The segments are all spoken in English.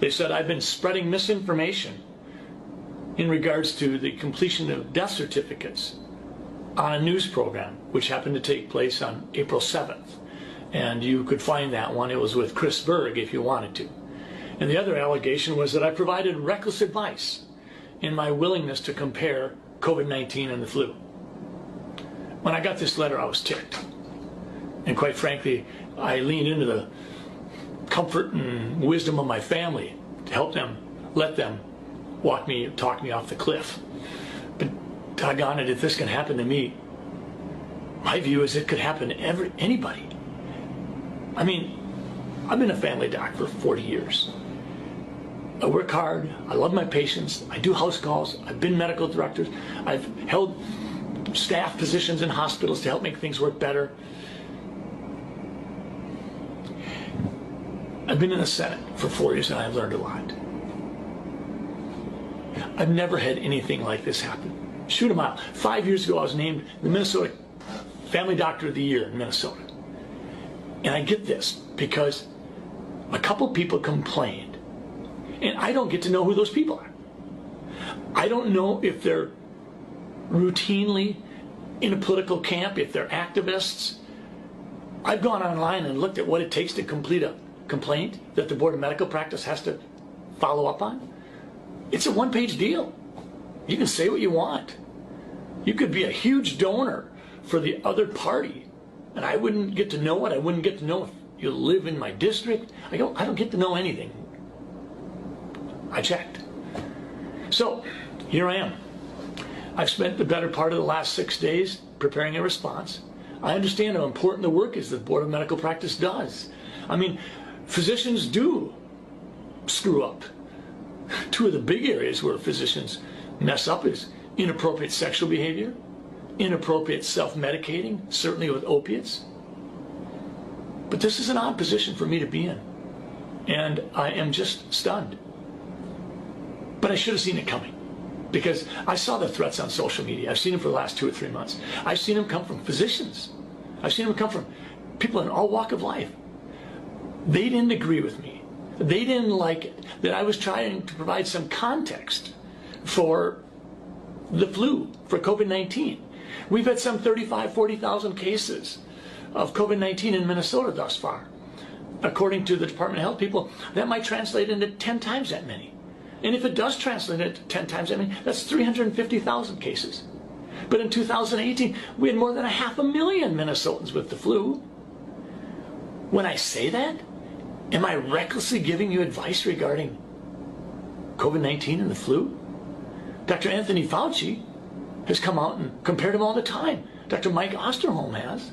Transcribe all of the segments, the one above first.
They said I've been spreading misinformation in regards to the completion of death certificates on a news program, which happened to take place on April 7th. And you could find that one. It was with Chris Berg if you wanted to. And the other allegation was that I provided reckless advice in my willingness to compare COVID-19 and the flu. When I got this letter, I was ticked. And quite frankly, I leaned into the comfort and wisdom of my family to help them, let them talk me off the cliff. But doggone it, if this can happen to me, my view is it could happen to anybody. I mean, I've been a family doc for 40 years. I work hard, I love my patients, I do house calls, I've been medical director, I've held staff positions in hospitals to help make things work better. I've been in the Senate for 4 years and I've learned a lot. I've never had anything like this happen. Shoot a mile. 5 years ago I was named the Minnesota Family Doctor of the Year in Minnesota. And I get this because a couple people complained and I don't get to know who those people are. I don't know if they're routinely in a political camp, if they're activists. I've gone online and looked at what it takes to complete a complaint that the Board of Medical Practice has to follow up on. It's a one-page deal. You can say what you want. You could be a huge donor for the other party, and I wouldn't get to know it. I wouldn't get to know if you live in my district. I don't get to know anything. I checked. So here I am. I've spent the better part of the last 6 days preparing a response. I understand how important the work is that the Board of Medical Practice does. I mean, physicians do screw up. Two of the big areas where physicians mess up is inappropriate sexual behavior, inappropriate self-medicating, certainly with opiates. But this is an odd position for me to be in, and I am just stunned. But I should have seen it coming, because I saw the threats on social media. I've seen them for the last 2 or 3 months. I've seen them come from physicians. I've seen them come from people in all walk of life. They didn't agree with me. They didn't like it, that I was trying to provide some context for the flu, for COVID-19. We've had some 35,000, 40,000 cases of COVID-19 in Minnesota thus far. According to the Department of Health people, that might translate into 10 times that many. And if it does translate into 10 times that many, that's 350,000 cases. But in 2018, we had more than 500,000 Minnesotans with the flu. When I say that, am I recklessly giving you advice regarding COVID-19 and the flu? Dr. Anthony Fauci has come out and compared them all the time. Dr. Mike Osterholm has.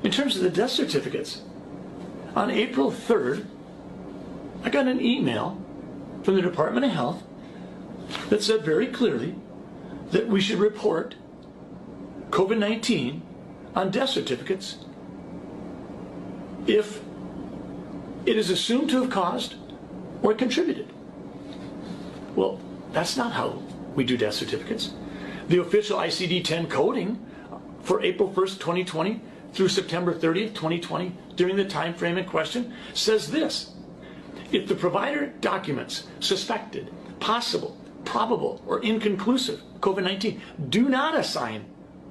In terms of the death certificates, on April 3rd, I got an email from the Department of Health that said very clearly that we should report COVID-19 on death certificates if it is assumed to have caused or contributed. Well, that's not how we do death certificates. The official ICD-10 coding for April 1st, 2020 through September 30th, 2020, during the time frame in question, says this: if the provider documents suspected, possible, probable, or inconclusive COVID-19, do not assign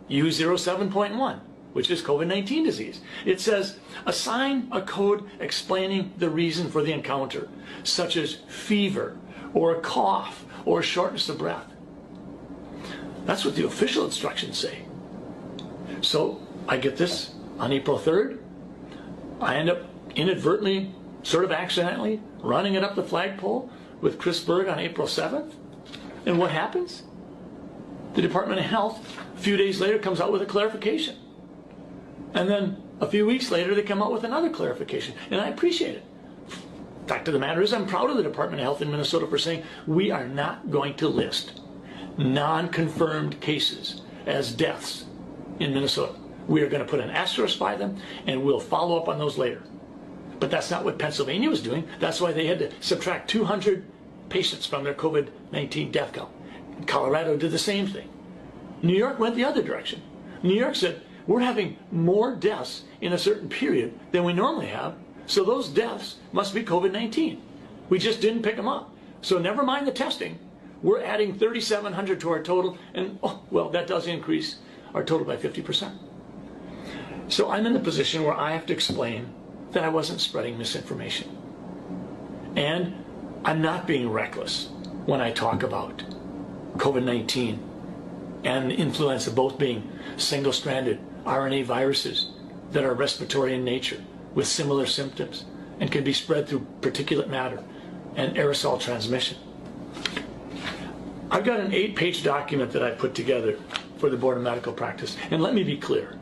U07.1, which is COVID-19 disease. It says, assign a code explaining the reason for the encounter, such as fever, or a cough, or shortness of breath. That's what the official instructions say. So I get this on April 3rd. I end up inadvertently, sort of accidentally, running it up the flagpole with Chris Berg on April 7th. And what happens? The Department of Health, a few days later, comes out with a clarification. And then a few weeks later, they come out with another clarification. And I appreciate it. Fact of the matter is, I'm proud of the Department of Health in Minnesota for saying we are not going to list non-confirmed cases as deaths in Minnesota. We are going to put an asterisk by them, and we'll follow up on those later. But that's not what Pennsylvania was doing. That's why they had to subtract 200 patients from their COVID-19 death count. Colorado did the same thing. New York went the other direction. New York said, we're having more deaths in a certain period than we normally have, so those deaths must be COVID-19. We just didn't pick them up. So never mind the testing. We're adding 3,700 to our total, and oh, well, that does increase our total by 50%. So I'm in the position where I have to explain that I wasn't spreading misinformation. And I'm not being reckless when I talk about COVID-19 and influenza both being single-stranded RNA viruses that are respiratory in nature with similar symptoms and can be spread through particulate matter and aerosol transmission. I've got an 8-page document that I put together for the Board of Medical Practice, and let me be clear.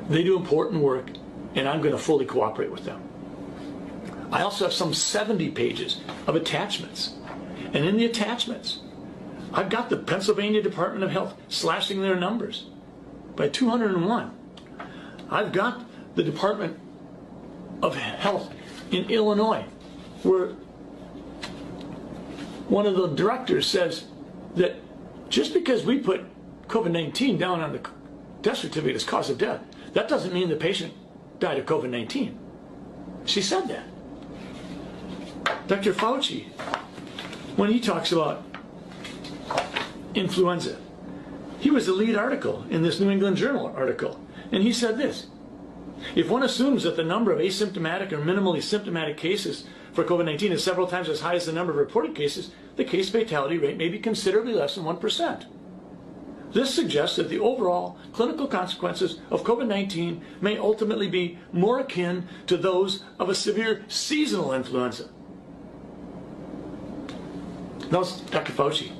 They do important work, and I'm going to fully cooperate with them. I also have some 70 pages of attachments, and in the attachments, I've got the Pennsylvania Department of Health slashing their numbers by 201. I've got the Department of Health in Illinois, where one of the directors says that just because we put COVID-19 down on the death certificate as cause of death, that doesn't mean the patient died of COVID-19. She said that. Dr. Fauci, when he talks about influenza, he was the lead article in this New England Journal article, and he said this: if one assumes that the number of asymptomatic or minimally symptomatic cases for COVID-19 is several times as high as the number of reported cases, the case fatality rate may be considerably less than 1%. This suggests that the overall clinical consequences of COVID-19 may ultimately be more akin to those of a severe seasonal influenza. That was Dr. Fauci.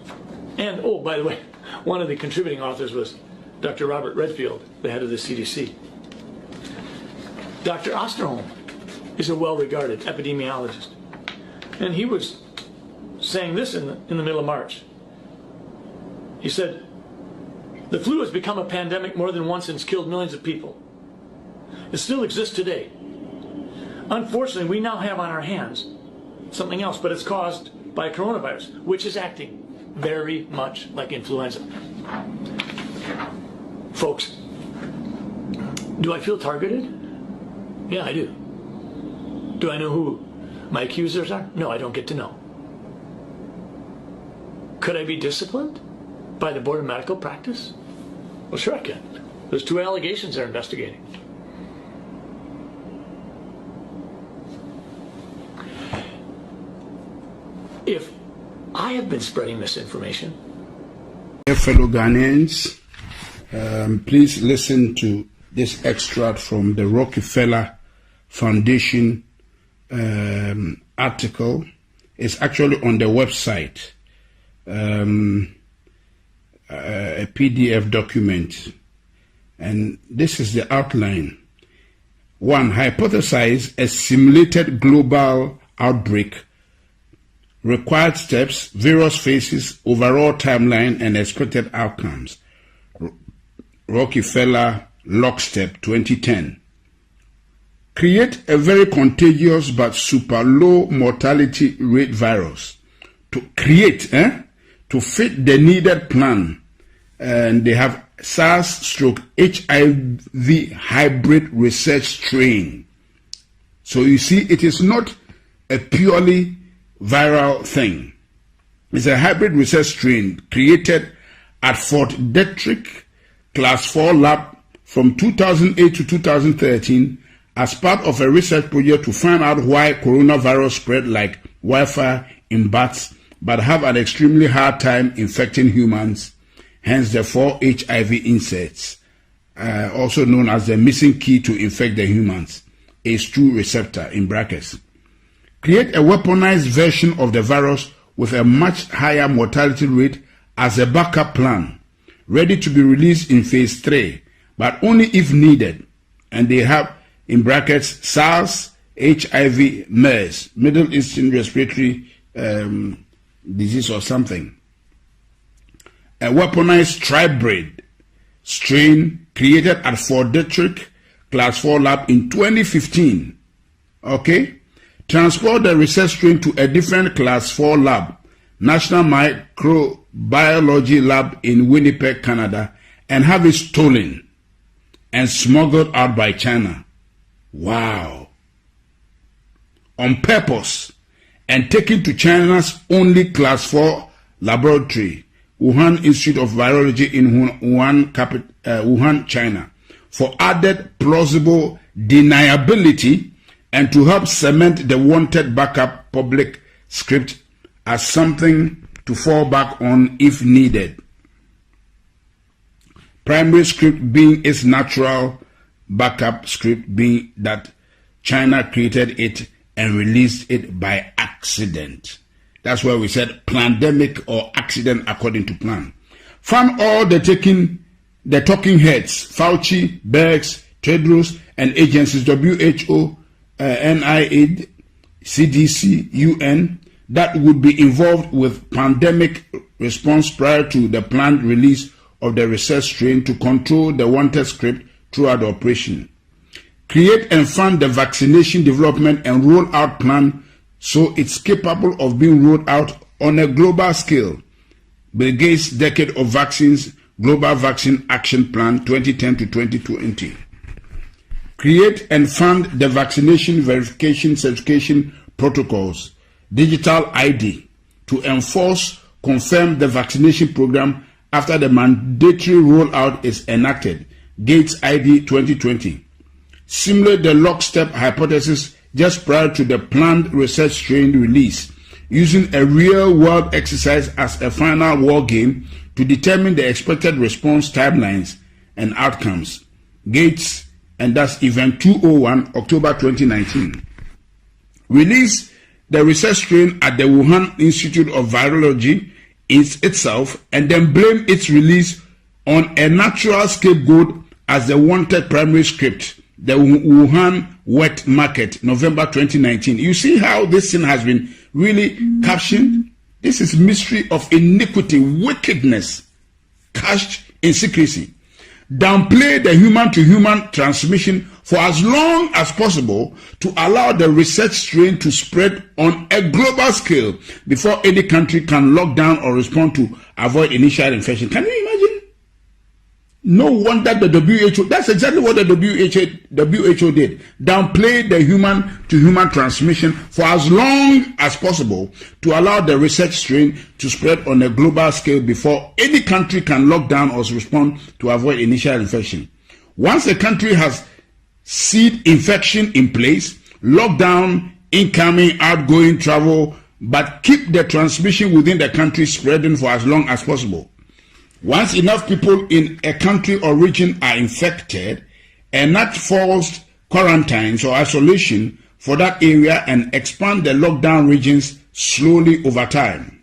And, oh, by the way, one of the contributing authors was Dr. Robert Redfield, the head of the CDC. Dr. Osterholm is a well-regarded epidemiologist, and he was saying this in the middle of March. He said, the flu has become a pandemic more than once and has killed millions of people. It still exists today. Unfortunately, we now have on our hands something else, but it's caused by coronavirus, which is acting very much like influenza. Folks, do I feel targeted? Yeah, I do. Do I know who my accusers are? No, I don't get to know. Could I be disciplined by the Board of Medical Practice? Well, sure I can. There's 2 allegations they're investigating. If I have been spreading misinformation. Dear fellow Ghanaians, please listen to this extract from the Rockefeller Foundation article. It's actually on the website, a PDF document, and this is the outline. 1. Hypothesize a simulated global outbreak. Required steps, various phases, overall timeline, and expected outcomes. Rockefeller Lockstep 2010. Create a very contagious but super low mortality rate virus. To fit the needed plan. And they have SARS/HIV hybrid research strain. So you see, it is not a purely viral thing. It's a hybrid research strain created at Fort Detrick Class 4 lab from 2008 to 2013 as part of a research project to find out why coronavirus spread like wildfire in bats but have an extremely hard time infecting humans, hence the 4 HIV insects, also known as the missing key to infect the humans, ACE2 receptor in brackets. Create a weaponized version of the virus with a much higher mortality rate as a backup plan, ready to be released in phase 3, but only if needed. And they have, in brackets, SARS, HIV, MERS, Middle Eastern Respiratory Disease or something. A weaponized tribrid strain created at Fort Detrick Class 4 lab in 2015. Okay? Transport the research strain to a different Class 4 lab, National Microbiology Lab in Winnipeg, Canada, and have it stolen and smuggled out by China. Wow. On purpose and taken to China's only Class 4 laboratory, Wuhan Institute of Virology in Wuhan, China, for added plausible deniability and to help cement the wanted backup public script as something to fall back on if needed. Primary script being its natural backup script being that China created it and released it by accident. That's why we said pandemic or accident according to plan. Found all the talking heads, Fauci, Birx, Tedros, and agencies WHO, NIAID, CDC, UN, that would be involved with pandemic response prior to the planned release of the research strain to control the wanted script throughout the operation. Create and fund the vaccination development and rollout plan so it's capable of being rolled out on a global scale. Bill Gates' Decade of Vaccines Global Vaccine Action Plan 2010 to 2020. Create and fund the vaccination verification certification protocols, digital ID, to enforce, confirm the vaccination program after the mandatory rollout is enacted, Gates ID 2020. Simulate the lockstep hypothesis just prior to the planned research strain release, using a real-world exercise as a final war game to determine the expected response timelines and outcomes. Gates, and that's Event 201, October 2019. Release the research strain at the Wuhan Institute of Virology itself, and then blame its release on a natural scapegoat as the wanted primary script, the Wuhan wet market, November 2019. You see how this thing has been really captioned? This is mystery of iniquity, wickedness, cached in secrecy. Downplay the human-to-human transmission for as long as possible to allow the research strain to spread on a global scale before any country can lock down or respond to avoid initial infection. Can you imagine? No wonder the WHO, that's exactly what the WHO did. Downplay the human-to-human transmission for as long as possible to allow the research strain to spread on a global scale before any country can lock down or respond to avoid initial infection. Once a country has seed infection in place, lock down incoming, outgoing travel, but keep the transmission within the country spreading for as long as possible. Once enough people in a country or region are infected, enact forced quarantines or isolation for that area and expand the lockdown regions slowly over time.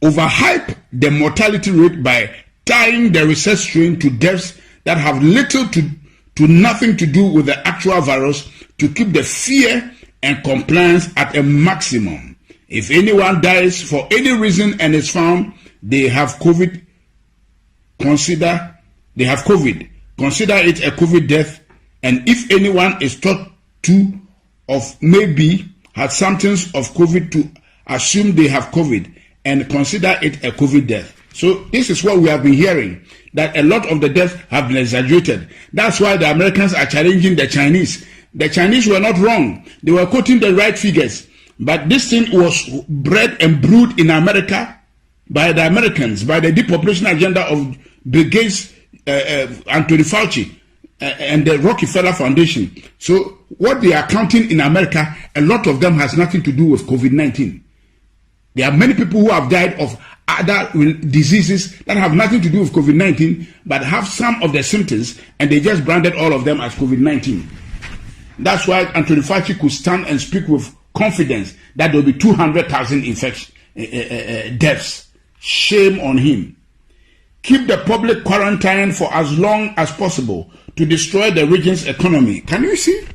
Overhype the mortality rate by tying the research strain to deaths that have little to nothing to do with the actual virus to keep the fear and compliance at a maximum. If anyone dies for any reason and is found they have COVID, consider it a COVID death, and if anyone is thought to of maybe had symptoms of COVID, to assume they have COVID and consider it a COVID death. So this is what we have been hearing, that a lot of the deaths have been exaggerated. That's why the Americans are challenging the Chinese. The Chinese were not wrong. They were quoting the right figures. But this thing was bred and brewed in America by the Americans, by the depopulation agenda of Bill Gates, Anthony Fauci, and the Rockefeller Foundation. So what they are counting in America, a lot of them has nothing to do with COVID-19. There are many people who have died of other diseases that have nothing to do with COVID-19, but have some of the symptoms, and they just branded all of them as COVID-19. That's why Anthony Fauci could stand and speak with confidence that there will be 200,000 deaths. Shame on him. Keep the public quarantine for as long as possible to destroy the region's economy. Can you see?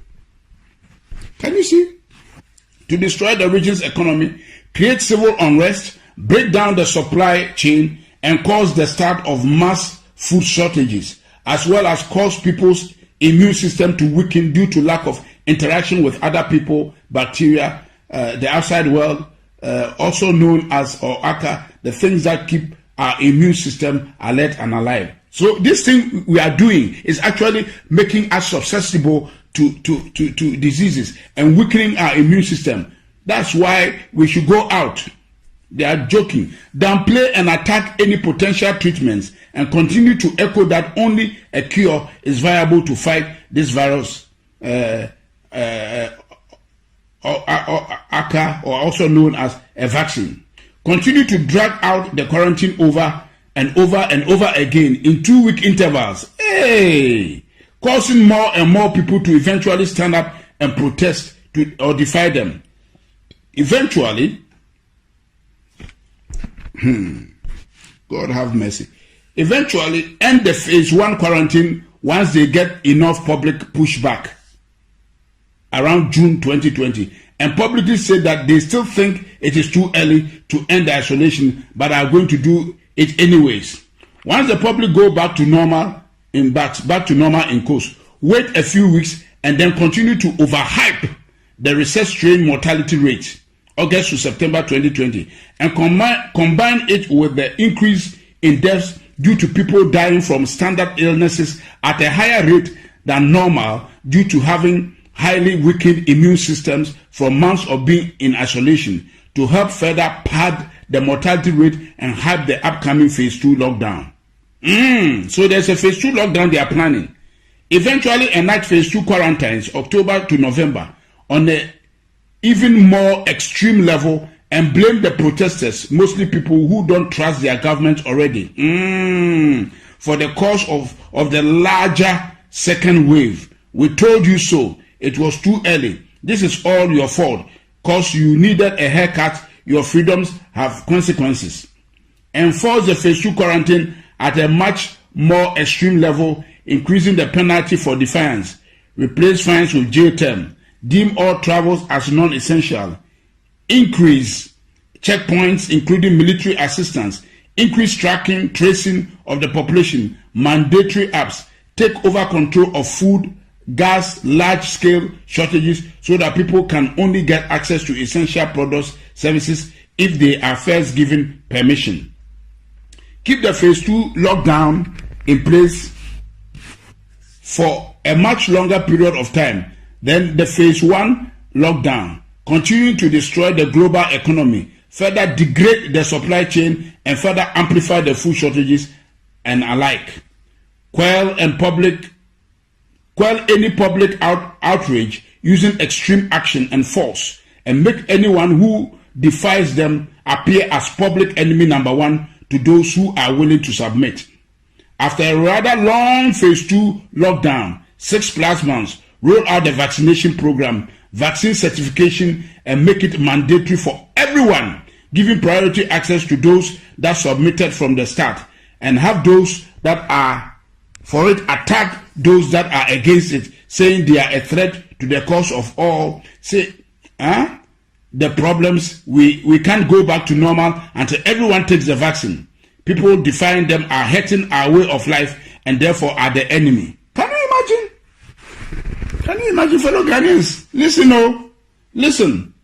To destroy the region's economy, create civil unrest, break down the supply chain, and cause the start of mass food shortages, as well as cause people's immune system to weaken due to lack of interaction with other people, bacteria, the outside world, also known as, or aka, the things that keep our immune system alert and alive. So this thing we are doing is actually making us susceptible to diseases and weakening our immune system. That's why we should go out. They are joking. Downplay and attack any potential treatments and continue to echo that only a cure is viable to fight this virus, ACA, or also known as a vaccine. Continue to drag out the quarantine over and over and over again in 2-week intervals. Causing more and more people to eventually stand up and protest or defy them. Eventually, God have mercy. Eventually, end the phase 1 quarantine once they get enough public pushback around June 2020, and publicly say that they still think it is too early to end the isolation, but are going to do it anyways. Once the public go back to normal in course, wait a few weeks and then continue to overhype the recess strain mortality rate, August to September 2020, and combine it with the increase in deaths due to people dying from standard illnesses at a higher rate than normal due to having highly weakened immune systems from months of being in isolation, to help further pad the mortality rate and hype the upcoming phase 2 lockdown. So there's a phase 2 lockdown they are planning. Eventually enact phase 2 quarantines October to November on an even more extreme level and blame the protesters, mostly people who don't trust their government already, for the cause of the larger second wave. We told you so. It was too early. This is all your fault. Cause you needed a haircut. Your freedoms have consequences. Enforce the phase 2 quarantine at a much more extreme level, increasing the penalty for defiance. Replace fines with jail term. Deem all travels as non-essential. Increase checkpoints, including military assistance. Increase tracking, tracing of the population. Mandatory apps. Take over control of food, gas, large-scale shortages so that people can only get access to essential products, services if they are first given permission. Keep the phase 2 lockdown in place for a much longer period of time than the phase 1 lockdown, continuing to destroy the global economy, further degrade the supply chain, and further amplify the food shortages and alike. Quell any public outrage using extreme action and force, and make anyone who defies them appear as public enemy number 1 to those who are willing to submit. After a rather long phase 2 lockdown, 6+ months, roll out the vaccination program, vaccine certification, and make it mandatory for everyone, giving priority access to those that submitted from the start, and have those that are for it attack those that are against it, saying they are a threat to the cause of all. Say, the problems, we can't go back to normal until everyone takes the vaccine. People defying them are hurting our way of life and therefore are the enemy. Can you imagine? Can you imagine, fellow Ghanaians? Listen.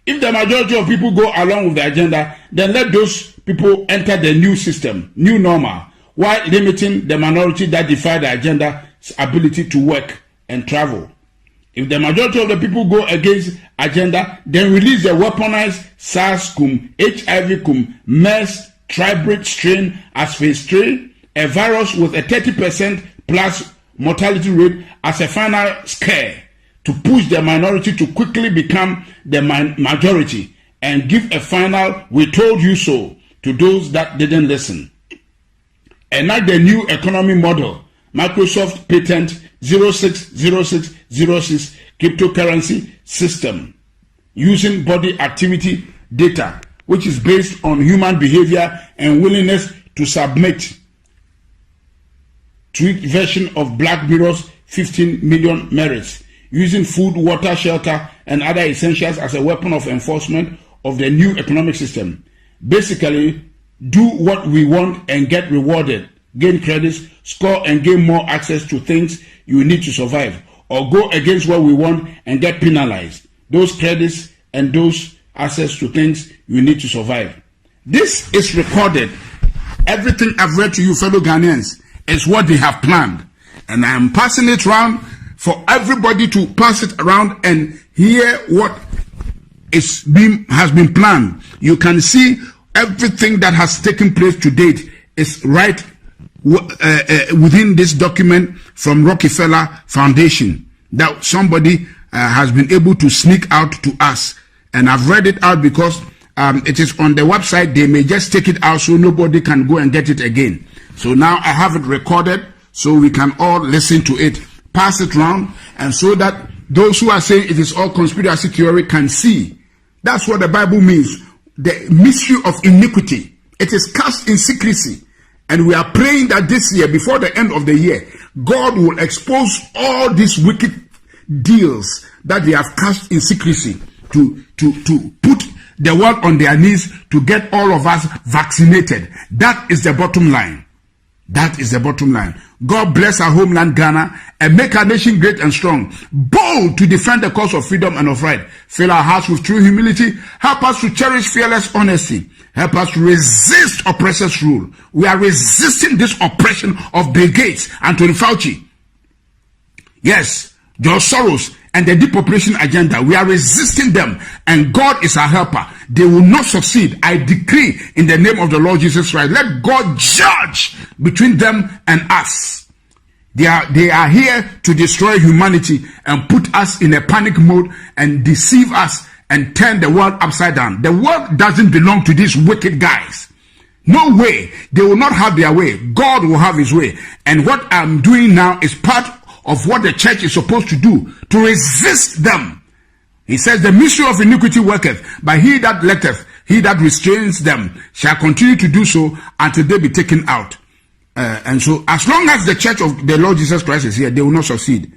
If the majority of people go along with the agenda, then let those people enter the new system, new normal, while limiting the minority that defy the agenda's ability to work and travel. If the majority of the people go against agenda, then release the weaponized SARS-CoV, HIV-CoV, MERS, tribrid strain as phase 3, a virus with a 30% plus mortality rate as a final scare to push the minority to quickly become the majority and give a final "we told you so" to those that didn't listen. Enact the new economy model, Microsoft Patent 060606 cryptocurrency system, using body activity data, which is based on human behavior and willingness to submit. Tweaked version of Black Mirror's 15 million merits, using food, water, shelter, and other essentials as a weapon of enforcement of the new economic system. Basically, do what we want and get rewarded, gain credits, score and gain more access to things you need to survive, or go against what we want and get penalized. Those credits and those access to things you need to survive. This is recorded. Everything I've read to you, fellow Ghanaians, is what they have planned. And I am passing it around for everybody to pass it around and hear what has been planned. You can see everything that has taken place to date is right within this document from Rockefeller Foundation that somebody has been able to sneak out to us. And I've read it out because it is on the website. They may just take it out so nobody can go and get it again. So now I have it recorded so we can all listen to it, pass it round, and so that those who are saying it is all conspiracy theory can see. That's what the Bible means. The mystery of iniquity. It is cast in secrecy. And we are praying that this year, before the end of the year, God will expose all these wicked deals that they have cast in secrecy to put the world on their knees to get all of us vaccinated. That is the bottom line. That is the bottom line. God bless our homeland Ghana and make our nation great and strong, bold to defend the cause of freedom and of right. Fill our hearts with true humility. Help us to cherish fearless honesty. Help us to resist oppressors' rule. We are resisting this oppression of Bill Gates, Anthony Fauci. Yes, George Soros and the depopulation agenda. We are resisting them, and God is our helper. They will not succeed. I decree in the name of the Lord Jesus Christ, let God judge between them and us. They are here to destroy humanity and put us in a panic mode and deceive us and turn the world upside down. The world doesn't belong to these wicked guys. No way. They will not have their way. God will have his way. And what I'm doing now is part of what the church is supposed to do, to resist them. He says, the mystery of iniquity worketh, but he that letteth, he that restrains them, shall continue to do so until they be taken out. And so, as long as the church of the Lord Jesus Christ is here, they will not succeed.